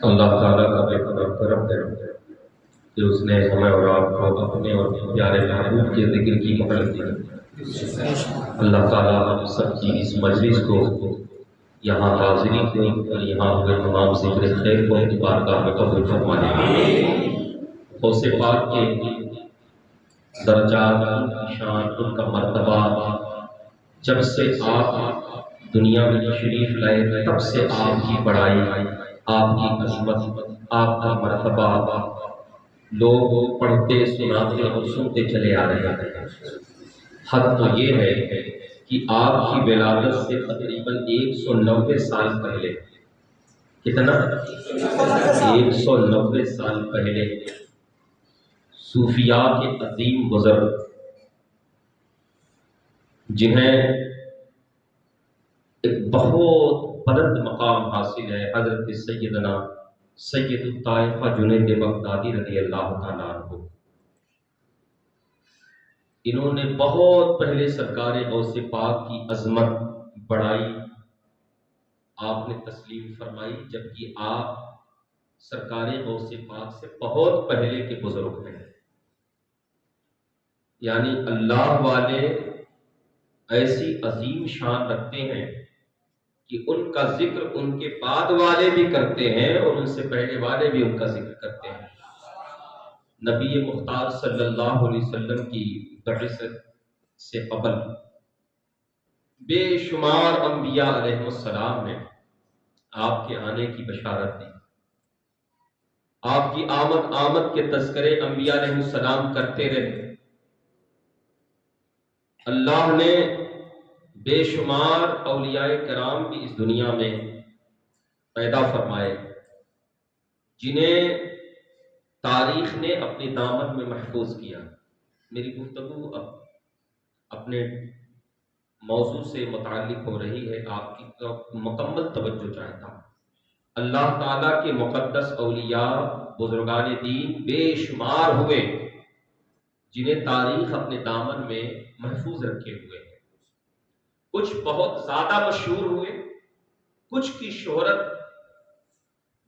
اللہ تعالیٰ کا بے قدر کرم ہے کہ اس نے ہمیں اور آپ کو اپنے اور پیارے محبوب کے ذکر کی مہلت دی۔ اللہ تعالیٰ ہم سب کی اس مجلس کو، یہاں حاضری کو اور یہاں ہوئے تمام ذکر خیر کو اپنی بارگاہ میں قبول فرمائے۔ غوث پاک کے درجات، ان کی شان، ان کا مرتبہ جب سے آپ دنیا میں تشریف لائے تب سے آپ کی بڑائی، آپ کی عظمت، آپ کا مرتبہ لوگ پڑھتے سناتے اور سنتے چلے آ رہے ہیں۔ حد تو یہ ہے کہ آپ کی ولادت سے تقریباً 190 سال پہلے، کتنا؟ 190 سال پہلے صوفیاء کے عظیم بزرگ، جنہیں ایک بہت بلند مقام حاصل ہے، حضرت سیدنا سید الطائفہ جنید بغدادی رضی اللہ تعالیٰ عنہ، انہوں نے بہت پہلے سرکار غوث پاک کی عظمت، بڑائی آپ نے تسلیم فرمائی، جبکہ آپ سرکار غوث پاک سے بہت پہلے کے بزرگ ہیں۔ یعنی اللہ والے ایسی عظیم شان رکھتے ہیں کہ ان کا ذکر ان کے بعد والے بھی کرتے ہیں اور ان سے پہلے والے بھی ان کا ذکر کرتے ہیں۔ نبی مختار صلی اللہ علیہ وسلم کی بعثت سے قبل بے شمار انبیاء علیہ السلام نے آپ کے آنے کی بشارت دی، آپ کی آمد کے تذکرے انبیاء علیہ السلام کرتے رہے۔ اللہ نے بے شمار اولیاء کرام بھی اس دنیا میں پیدا فرمائے، جنہیں تاریخ نے اپنے دامن میں محفوظ کیا۔ میری گفتگو اب اپنے موضوع سے متعلق ہو رہی ہے، آپ کی مکمل توجہ چاہتا ہوں۔ اللہ تعالیٰ کے مقدس اولیاء بزرگان دین بے شمار ہوئے، جنہیں تاریخ اپنے دامن میں محفوظ رکھے ہوئے ہیں۔ کچھ بہت زیادہ مشہور ہوئے، کچھ کی شہرت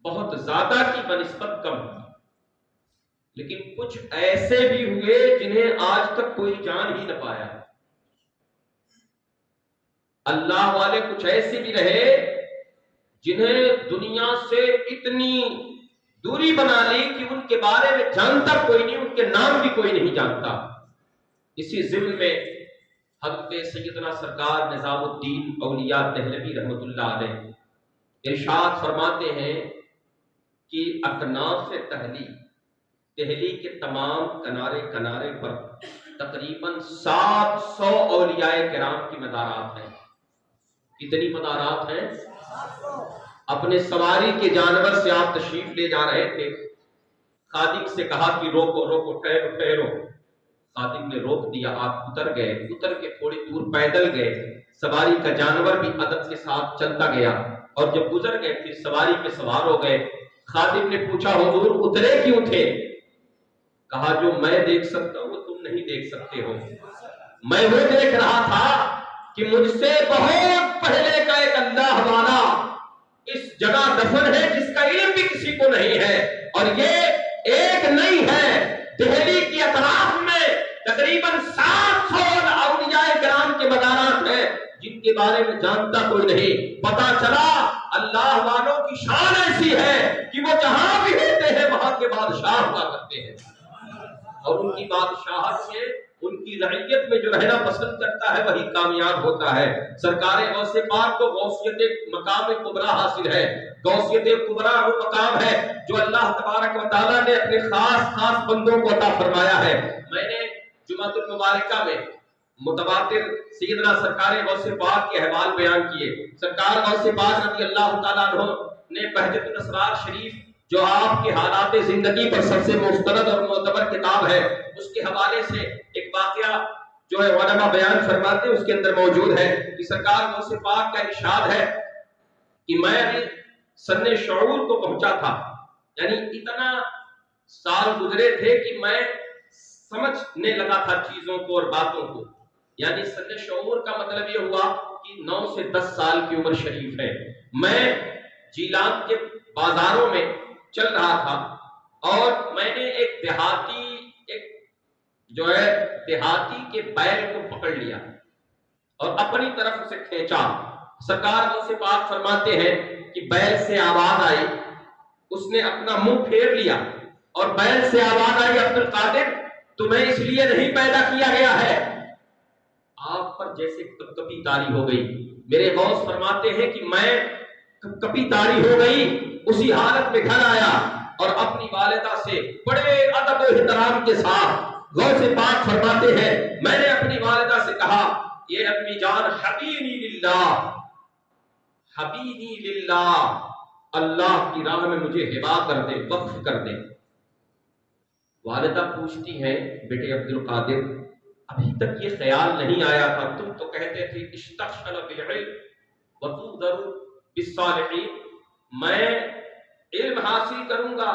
بہت زیادہ کی بنسبت کم ہوئی، لیکن کچھ ایسے بھی ہوئے جنہیں آج تک کوئی جان ہی نہ پایا۔ اللہ والے کچھ ایسے بھی رہے جنہیں دنیا سے اتنی دوری بنا لی کہ ان کے بارے میں جانتا کوئی نہیں، ان کے نام بھی کوئی نہیں جانتا۔ اسی ضمن میں حضرت سیدنا سرکار نظام الدین اولیاء دہلوی رحمۃ اللہ علیہ ارشاد فرماتے ہیں کہ اکناف دہلی کے تمام کنارے کنارے پر تقریباً 700 اولیاء کرام کی مزارات ہیں۔ کتنی مزارات ہیں؟ اپنے سواری کے جانور سے آپ تشریف لے جا رہے تھے، خادم سے کہا کہ روکو روکو، ٹھہرو ٹھہرو، خادم نے روک دیا، آپ اتر گئے، اتر کے تھوڑی دور پیدل گئے، سواری کا جانور بھی ادب کے ساتھ چلتا گیا، اور جب گزر گئے پھر سواری پہ سوار ہو گئے۔ خادم نے پوچھا حضور اترے کیوں تھے؟ کہا جو میں دیکھ سکتا ہوں وہ تم نہیں دیکھ سکتے ہو۔ میں وہ دیکھ رہا تھا کہ مجھ سے بہت پہلے کا ایک اللہ والا اس جگہ دفن ہے جس کا علم بھی کسی کو نہیں ہے، اور یہ ایک نہیں ہے، دہلی کی اطراف میں تقریباً 700 اولیاء کرام کے مزارات ہیں جن کے بارے میں جانتا کوئی نہیں۔ پتا چلا اللہ والوں کی شان ایسی ہے کہ وہ جہاں بھی ہوتے ہیں وہاں کے بادشاہ ہوا کرتے ہیں، اور ان کی بادشاہت سے ان کی رعیت میں جو رہنا پسند کرتا ہے وہی کامیاب ہوتا ہے۔ سرکار غوث پاک کو غوثیت مقام کبریٰ حاصل ہے۔ غوثیت کبریٰ وہ مقام ہے جو اللہ تبارک و تعالیٰ نے اپنے خاص بندوں کو عطا فرمایا ہے۔ میں نے جمعۃ المبارکہ میں متواتر سیدنا سرکار غوث پاک کے احوال بیان کیے۔ سرکار غوث پاک رضی اللہ تعالیٰ عنہ نے بہجت الاسرار شریف جو آپ کے حالات زندگی پر سب سے مستند اور معتبر کتاب ہے، اس کے حوالے سے ایک واقعہ جو ہے علماء بیان فرماتے ہیں، اس کے اندر موجود ہے کہ سرکار غوث پاک کا ارشاد ہے کہ میں ابھی سن شعور کو پہنچا تھا، یعنی اتنا سال گزرے تھے کہ میں سمجھنے لگا تھا چیزوں کو اور باتوں کو، یعنی سن شعور کا مطلب یہ ہوا کہ 9 سے 10 سال کی عمر شریف ہے۔ میں جیلان کے بازاروں میں چل رہا تھا اور میں نے ایک دیہاتی کے بیل کو پکڑ لیا اور اپنی طرف اسے کھینچا. سرکار غوث پاک فرماتے ہیں کہ بیل سے آواز آئی, اس نے اپنا منہ پھیر لیا اور بیل سے آواز آئی, عبد القادر تمہیں اس لیے نہیں پیدا کیا گیا ہے. آپ پر جیسے کپی تاری ہو گئی. میرے غوث فرماتے ہیں کہ میں کپی تاری ہو گئی, اسی حالت میں گھر آیا اور اپنی والدہ سے بڑے ادب و احترام کے ساتھ غوث پاک فرماتے ہیں میں نے اپنی والدہ سے کہا یہ امی جان حبیبی للہ, حبیبی للہ, اللہ کی راہ میں مجھے ہبا کر دے, وقف کر دے. والدہ پوچھتی ہیں بیٹے عبد القادر ابھی تک یہ خیال نہیں آیا تھا, تم تو کہتے تھے استغفر بالعلم وتنذر بالصالحین, میں علم حاصل کروں گا,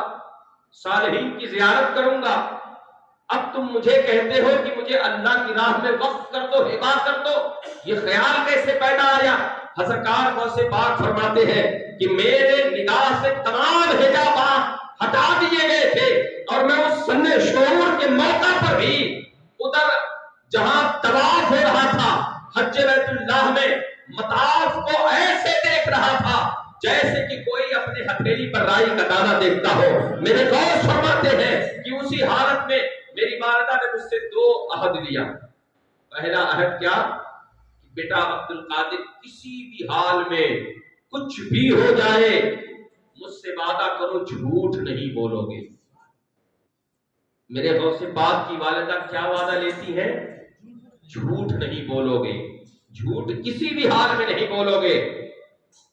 صالحین کی زیارت کروں گا, اب تم مجھے کہتے ہو کہ مجھے اللہ کی راہ میں وقف کر دو, ہبا کر دو, یہ خیال کیسے پیدا آیا؟ حضرکار غوث پاک فرماتے ہیں کہ میرے نگاہ سے تمام حجابات ہٹا دیے گئے تھے اور میں اس سن شعور کے موقع پر بھی ادھر جہاں طواف ہو رہا تھا حج بیت اللہ میں مطاف کو ایسے دیکھ رہا تھا جیسے کہ کوئی اپنے ہتھیلی پر رائی کا دانہ دیکھتا ہو. میرے غوث فرماتے ہیں کہ اسی حالت میں میری والدہ نے مجھ سے 2 عہد لیا. پہلا عہد کیا؟ بیٹا عبد القادر کسی بھی حال میں کچھ بھی ہو جائے مجھ سے وعدہ کرو جھوٹ نہیں بولو گے. میرے غوث پاک کی والدہ کیا وعدہ لیتی ہے؟ جھوٹ نہیں بولو گے, جھوٹ کسی بھی حال میں نہیں بولو گے.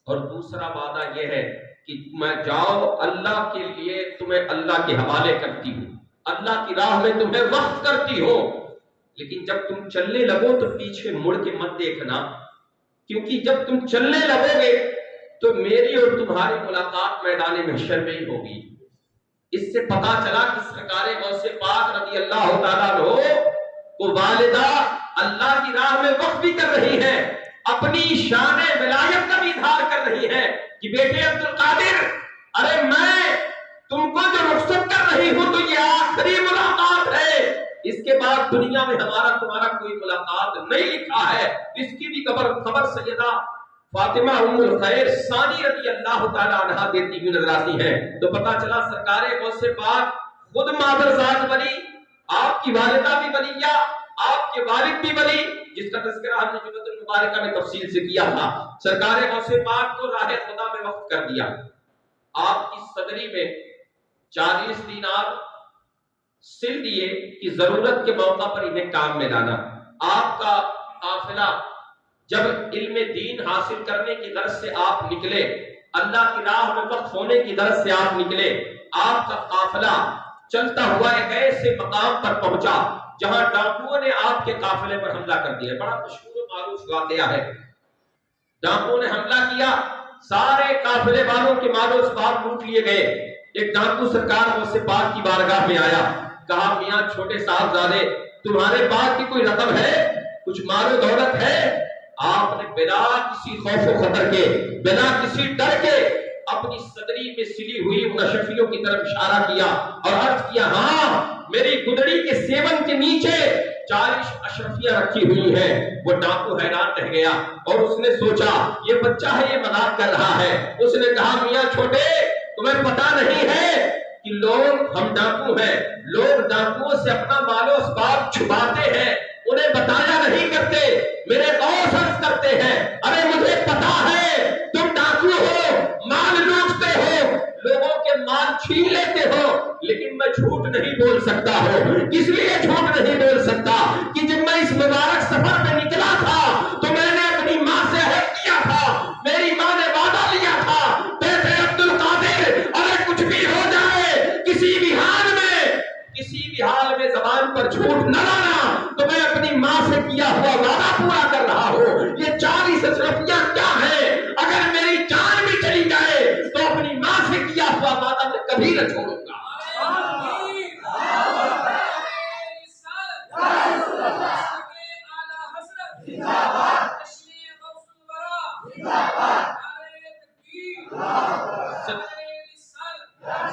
اور دوسرا وعدہ یہ ہے کہ میں جاؤ اللہ کے لیے تمہیں اللہ کے حوالے کرتی ہوں, اللہ کی راہ میں تمہیں وقف کرتی ہو, لیکن جب تم چلنے لگو تو پیچھے مڑ کے مت دیکھنا, کیونکہ جب تم چلنے لگو گے تو میری اور تمہاری ملاقات میدان محشر میں ہی ہوگی. اس سے پتا چلا کہ سرکار غوث پاک رضی اللہ تعالیٰ عنہ وہ والدہ اللہ کی راہ میں وقف بھی کر رہی ہے, اپنی شان ولایت کا بھی اظہار کر رہی ہے کہ بیٹے عبد القادر ارے میں تم کو جو رخصت کر رہی ہوں تو یہ آخری ملاقات ہے, اس کے بعد دنیا میں ہمارا تمہارا کوئی ملاقات نہیں لکھا ہے. اس کی بھی خبر سیدہ فاطمہ ام الخیر ثانی رضی اللہ تعالی عنہا دیتی ہوئی نظر آتی ہے. تو پتا چلا سرکار غوث پاک خود مادرزاد ولی, آپ کی والدہ بھی ولیہ, آپ کے والد بھی ولی, جس کا تذکرہ ہم نے جمعۃ المبارکہ میں تفصیل سے کیا تھا. سرکار غوث پاک کو راہ خدا میں وقف کر دیا. آپ کی صدری میں 40 دینار سل دیے کہ ضرورت کے موقع پر انہیں کام میں لانا. آپ کا قافلہ جب علم دین حاصل کرنے کی غرض سے آپ نکلے, اللہ کی راہ میں وقف ہونے کی غرض سے آپ نکلے, آپ کا قافلہ چلتا ہوا ایک ایسے مقام پر پہنچا جہاں ڈاکوؤں نے آپ کے قافلے پر حملہ کر دیا. بڑا مشہور و معروف واقعہ ہے. ڈاکوؤں نے حملہ کیا, سارے قافلے والوں کے مال و اسباب لوٹ لیے گئے. ایک ڈاکو سرکار غوث پاک کی بارگاہ میں آیا, کہا میاں چھوٹے صاحبزادے تمہارے پاس کی کوئی رقم ہے, کچھ مال و دولت ہے؟ آپ نے بلا کسی خوف و خطر کے, بلا کسی ڈر کے اپنی صدری میں سلی ہوئی ان اشرفیوں کی طرف اشارہ کیا اور عرض کیا ہاں میری گدڑی کے سیون کے نیچے 40 اشرفیاں رکھی ہوئی ہیں. وہ ڈاکو حیران رہ گیا اور اس نے سوچا یہ بچہ ہے, یہ مذاق کر رہا ہے. اس نے کہا میاں چھوٹے تمہیں پتا نہیں ہے کہ لوگ, ہم ڈاکو ہیں, لوگ ڈاکوؤں سے اپنا مال و اسباب چھپاتے ہیں, انہیں بتایا نہیں کرتے. میرے غوث عرض کرتے ہیں ارے مجھے پتا ہے تم ڈاکو ہو, مال لوٹتے ہو, لوگوں کے مال چھین لیتے ہو, لیکن میں جھوٹ نہیں بول سکتا ہوں. کس لیے جھوٹ نہیں بول سکتا کہ جب میں اس مبارک سفر پہ نکلا تھا تو میں نے اپنی ماں سے عہد کیا تھا, میری ماں نے وعدہ لیا تھا بیٹے عبد القادر اگر کچھ بھی ہو جائے کسی بھی حال میں زبان پر جھوٹ نہ لانا, تو میں اپنی ماں سے کیا ہوا وعدہ پورا کر رہا ہوں. یہ 40 اشرفیاں کیا ہے, اگر میری جان بھی چلی جائے تو اپنی ماں سے کیا ہوا وعدہ میں کبھی نہ چھوڑوں گا.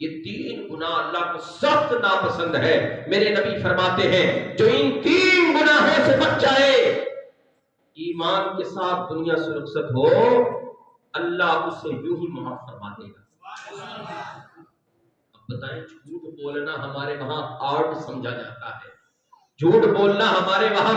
یہ 3 گناہ اللہ کو سخت ناپسند ہے. میرے نبی فرماتے ہیں جو ان 3 گناہوں سے بچ جائے، ایمان کے ساتھ دنیا سے رخصت ہو، اللہ اسے یوں ہی معاف فرما دے گا. اب بتائیں، جھوٹ بولنا ہمارے وہاں آرٹ سمجھا جاتا ہے، جھوٹ بولنا ہمارے وہاں